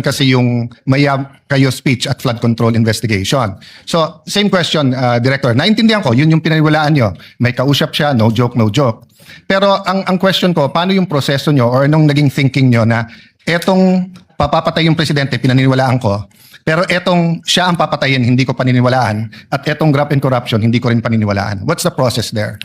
kasi yung Maya kayo speech at flood control investigation. So, same question, Director. Naintindihan ko, yun yung pinaniwalaan nyo. May kausap siya, no joke, no joke. Pero ang question ko, paano yung proseso nyo or anong naging thinking nyo na etong papapatay yung presidente, pinaniniwalaan ko, pero etong siya ang papatayin, hindi ko paniniwalaan, at etong graft and corruption, hindi ko rin paniniwalaan. What's the process there?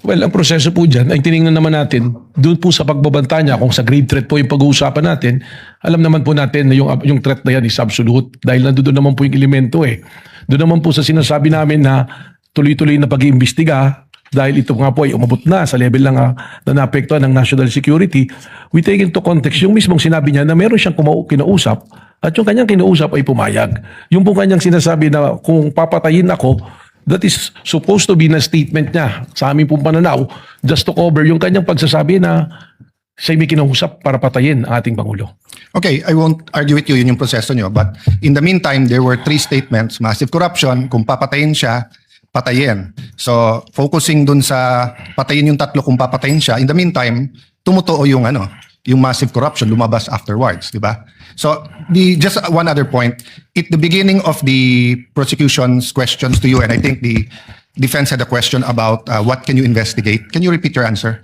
Well, ang proseso po dyan, ay tinignan naman natin, doon po sa pagbabanta niya, kung sa grave threat po yung pag-uusapan natin, alam naman po natin na yung threat na yan is absolute dahil nandoon naman po yung elemento eh. Doon naman po sa sinasabi namin na tuloy-tuloy na pag-iimbestiga dahil ito nga po ay umabot na sa level lang na naapektuhan ng national security, we take into context yung mismong sinabi niya na meron siyang kinausap at yung kanyang kinausap ay pumayag. Yung po kanyang sinasabi na kung papatayin ako, that is supposed to be na statement niya sa aming pong pananaw just to cover yung kanyang pagsasabi na siya may kinausap para patayin ang ating Pangulo. Okay, I won't argue with you, yun yung proseso nyo. But in the meantime, there were 3 statements. Massive corruption, kung papatayin siya, patayin. So, focusing dun sa patayin yung 3 kung papatayin siya. In the meantime, tumutuo yung yung massive corruption lumabas afterwards, di ba? So, just one other point. At the beginning of the prosecution's questions to you, and I think the defense had a question about what can you investigate. Can you repeat your answer?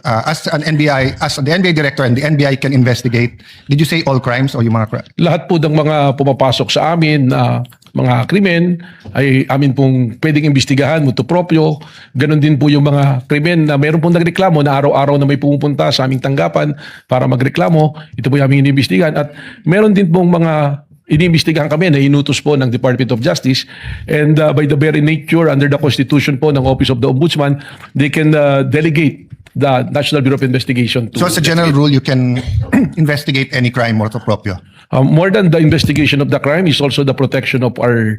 As the NBI director and the NBI can investigate, did you say all crimes o yung mga Lahat po ng mga pumapasok sa amin na mga krimen ay amin pong pwedeng imbestigahan, mutuo proprio. Ganon din po yung mga krimen na meron pong nagreklamo na araw-araw na may pumupunta sa aming tanggapan para magreklamo. Ito po yung aming inimbestigahan. At meron din pong mga inimbestigahan kami na inutos po ng Department of Justice, and by the very nature under the Constitution po ng Office of the Ombudsman, they can delegate the National Bureau of Investigation to... So as a general rule, you can investigate any crime motu proprio? More than the investigation of the crime is also the protection of our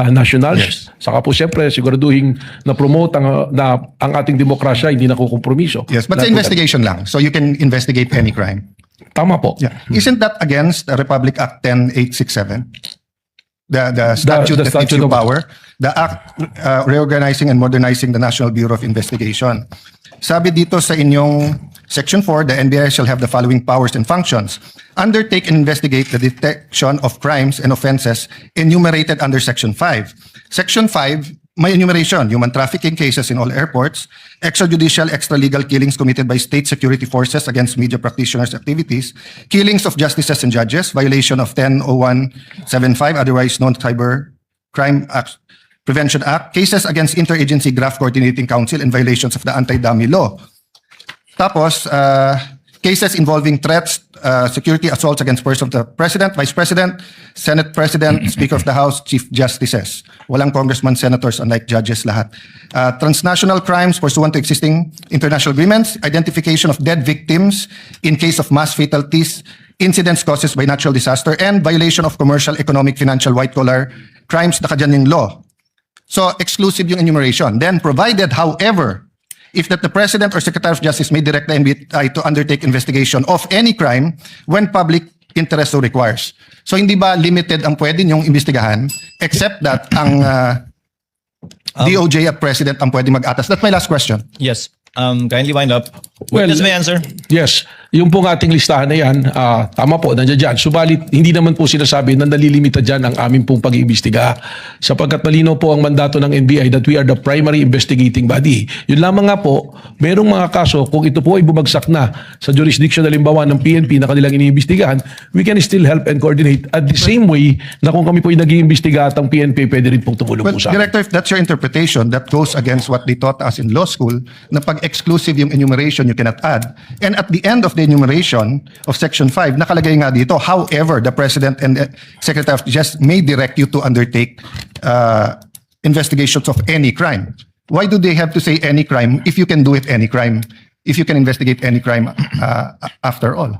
nationals. Yes. Saka po siyempre siguraduhin na promote ang ating demokrasya, hindi nakukompromiso. Yes, but sa investigation lang. So you can investigate any crime? Tama po. Yeah. Isn't that against the Republic Act 10867? The statute that gives you power? The act reorganizing and modernizing the National Bureau of Investigation. Sabi dito sa inyong Section 4, the NBI shall have the following powers and functions. Undertake and investigate the detection of crimes and offenses enumerated under Section 5. Section 5, may enumeration, human trafficking cases in all airports, extrajudicial, extralegal killings committed by state security forces against media practitioners' activities, killings of justices and judges, violation of 100175, otherwise known Cyber Crime Act, Prevention Act, cases against Interagency Graft Coordinating Council and violations of the Anti-Dummy Law. Tapos, cases involving threats, security assaults against persons of the President, Vice President, Senate President, Speaker of the House, Chief Justices. Walang congressman, senators, unlike judges lahat. Transnational crimes pursuant to existing international agreements, identification of dead victims in case of mass fatalities, incidents caused by natural disaster, and violation of commercial, economic, financial, white-collar crimes na kadyan yung law. So, exclusive yung enumeration. Then, provided, however, if that the President or Secretary of Justice may direct the NBI to undertake investigation of any crime when public interest so requires. So, hindi ba limited ang pwede niyong imbestigahan except that ang DOJ at President ang pwede mag-atas? That's my last question. Yes. Kindly wind up. Well, Witness may answer. Yes. Yung pong ating listahan na yan, tama po, nandiyan dyan. Subalit, hindi naman po sinasabi na nalilimita dyan ang aming pong pag-iimbestiga. Sapagkat malinaw po ang mandato ng NBI that we are the primary investigating body. Yun lamang nga po, merong mga kaso, kung ito po ay bumagsak na sa jurisdiction halimbawa ng PNP na kanilang iniimbestigahan, we can still help and coordinate at the same way na kung kami po ay nag-iimbestiga at ang PNP, pwede rin pong tumulong Well, po sa amin. Director, if that's your interpretation, that goes against what they taught us in law school, na pag exclusive yung enumeration, you cannot add. And at the end of the enumeration of Section 5, nakalagay nga dito, however, the President and the Secretary of Justice may direct you to undertake investigations of any crime. Why do they have to say any crime if you can do it any crime, if you can investigate any crime after all?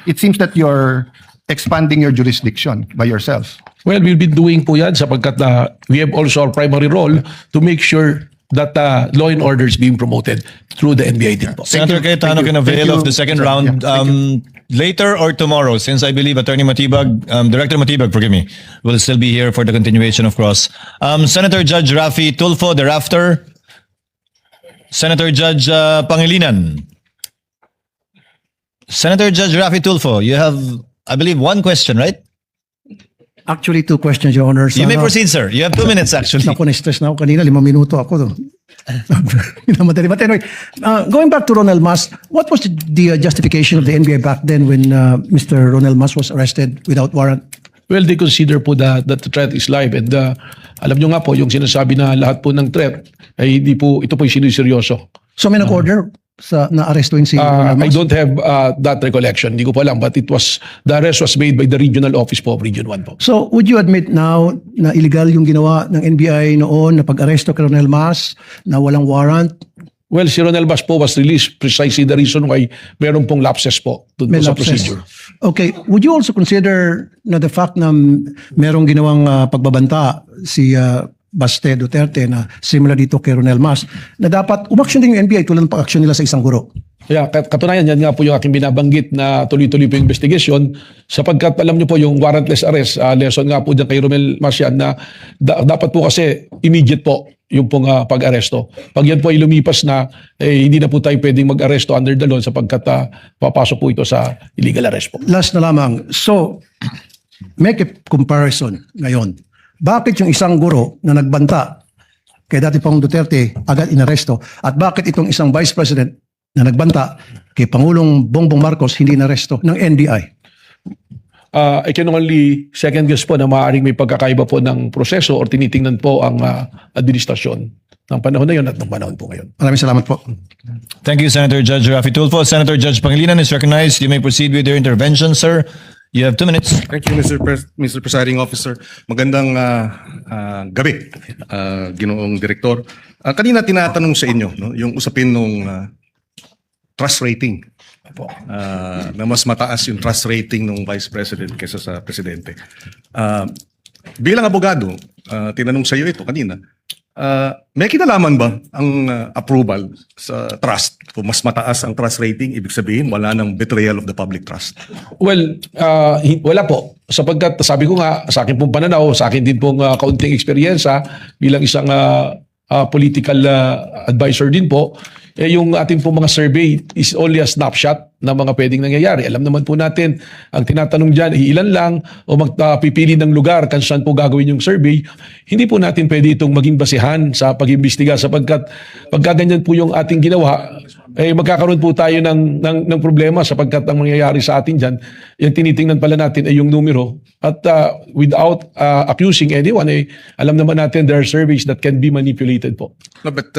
It seems that you're expanding your jurisdiction by yourself. Well, we'll be doing po yan sapagkat we have also our primary role to make sure that law and order is being promoted through the NBI din po. Senator Cayetano can avail of the second round later or tomorrow, since I believe Attorney Matibag, Director Matibag, forgive me, will still be here for the continuation of cross. Senator Judge Rafi Tulfo thereafter. Senator Judge Pangilinan. Senator Judge Rafi Tulfo, you have I believe, one question, right? Actually, 2 questions, Your Honor. You may proceed, sir. You have 2 minutes, actually. Ako, na-stress na ako kanina. 5 minuto ako. Minamadali. But anyway, going back to Ronald Mas, what was the justification of the NBI back then when Mr. Ronald Mas was arrested without warrant? Well, they consider po that the threat is live and alam nyo nga po, yung sinasabi na lahat po ng threat ay hindi po, ito po yung sinuseryoso. So may nag-order na arestuin si Ronald I Mas? don't have that recollection. Hindi ko po alam. But the arrest was made by the regional office po of Region 1 po. So would you admit now na illegal yung ginawa ng NBI noon na pag-aresto kay Ronald Mas na walang warrant? Well, si Ronald Mas po was released precisely the reason why meron pong lapses po dun po May sa lapses. procedure. Okay. Would you also consider na the fact na merong ginawang pagbabanta si Baste Duterte na similar dito kay Ronald Mas na dapat umaksyon din yung NBI tulad ng pag-aksyon nila sa isang guro? Kaya katunayan yan nga po yung aking binabanggit na tuloy-tuloy po yung investigation sapagkat alam nyo po yung warrantless arrest, lesson nga po dyan kay Romel Mas yan na dapat po kasi immediate po yung pong pag-aresto. Pag yan po ay lumipas na, hindi na po tayo pwedeng mag-aresto under the law sapagkat papasok po ito sa illegal arrest po. Last na lamang. So, make a comparison ngayon. Bakit yung isang guro na nagbanta kay dati Pangulong Duterte agad inaresto at bakit itong isang vice president na nagbanta kay Pangulong Bongbong Marcos hindi inaresto ng NBI? I can only second guess po na maaaring may pagkakaiba po ng proseso or tinitingnan po ang administrasyon ng panahon na yun at ng panahon po ngayon. Maraming salamat po. Thank you, Senator Judge Rafi Tulfo. Senator Judge Pangilinan is recognized. You may proceed with your intervention, sir. You have 2 minutes. Thank you, Mr. Presiding Officer. Magandang gabi, Ginoong Direktor. Kanina tinatanong sa inyo yung usapin ng trust rating. Na mas mataas yung trust rating ng Vice President kaysa sa Presidente. Bilang abogado, tinanong sa iyo ito kanina, may kinalaman ba ang approval sa trust? Kung mas mataas ang trust rating, ibig sabihin wala ng betrayal of the public trust. Well, wala po. Sapagkat sabi ko nga, sa akin pong pananaw, sa akin din pong kaunting eksperyensya bilang isang political advisor din po, yung ating pong mga survey is only a snapshot ng mga pwedeng nangyayari. Alam naman po natin, ang tinatanong dyan, ilan lang o magpipili ng lugar kung saan po gagawin yung survey. Hindi po natin pwede itong maging basihan sa pag-imbestiga sapagkat pagkaganyan po yung ating ginawa, magkakaroon po tayo ng problema sapagkat ang mangyayari sa atin dyan, yung tinitingnan pala natin ay yung numero. At without accusing anyone, alam naman natin there are surveys that can be manipulated po. No, but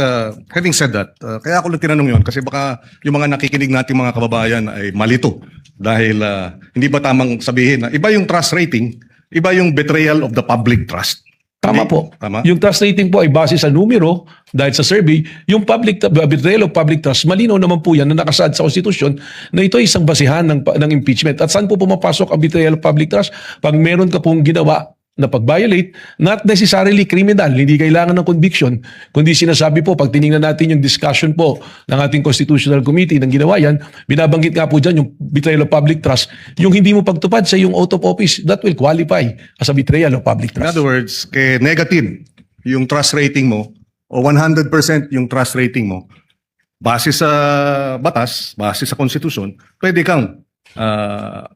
having said that, kaya ako lang tinanong yun kasi baka yung mga nakikinig nating mga kababayan ay malito dahil hindi ba tamang sabihin na iba yung trust rating, iba yung betrayal of the public trust. Tama po. Tama? Yung trust rating po ay base sa numero dahil sa survey. Yung betrayal of public trust, malinaw naman po yan na nakasaad sa konstitusyon na ito ay isang basihan ng impeachment. At saan po pumapasok ang betrayal of public trust? Pag meron ka pong ginawa na pag-violate, not necessarily criminal, hindi kailangan ng conviction, kundi sinasabi po, pag tinignan natin yung discussion po ng ating Constitutional Committee ng ginawa yan, binabanggit nga po dyan yung betrayal of public trust, yung hindi mo pagtupad sa yung oath of office, that will qualify as a betrayal of public In trust. other words, negative yung trust rating mo o 100% yung trust rating mo, base sa batas, base sa konstitusyon, pwede kang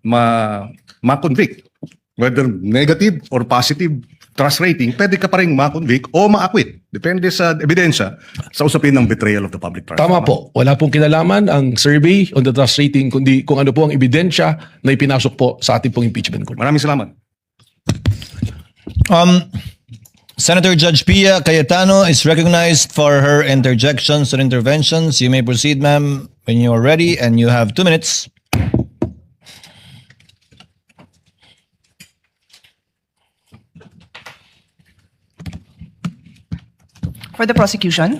ma-convict. Whether negative or positive trust rating, pwede ka pa rin ma-convict o ma-acquit. Depende sa ebidensya sa usapin ng betrayal of the public trust. Tama po. Wala pong kinalaman ang survey on the trust rating kundi kung ano po ang ebidensya na ipinasok po sa ating pong impeachment court. Maraming salamat. Senator Judge Pia Cayetano is recognized for her interjections and interventions. You may proceed, ma'am, when you are ready, and you have 2 minutes. For the prosecution.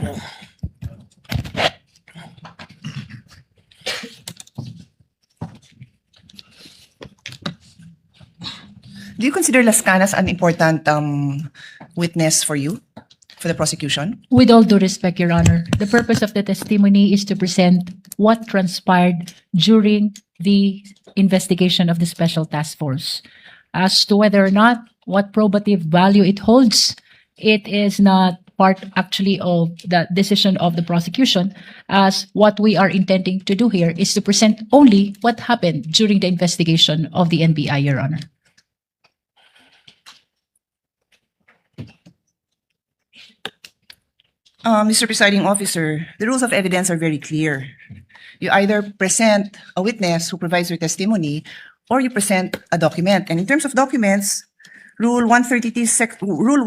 Do you consider Las Canas an important witness for you, for the prosecution? With all due respect, Your Honor, the purpose of the testimony is to present what transpired during the investigation of the Special Task Force. As to whether or not what probative value it holds, it is not part actually of the decision of the prosecution, as what we are intending to do here is to present only what happened during the investigation of the NBI, Your Honor. Mr. Presiding Officer, the rules of evidence are very clear. You either present a witness who provides your testimony, or you present a document. And in terms of documents, Rule 132, Rule 1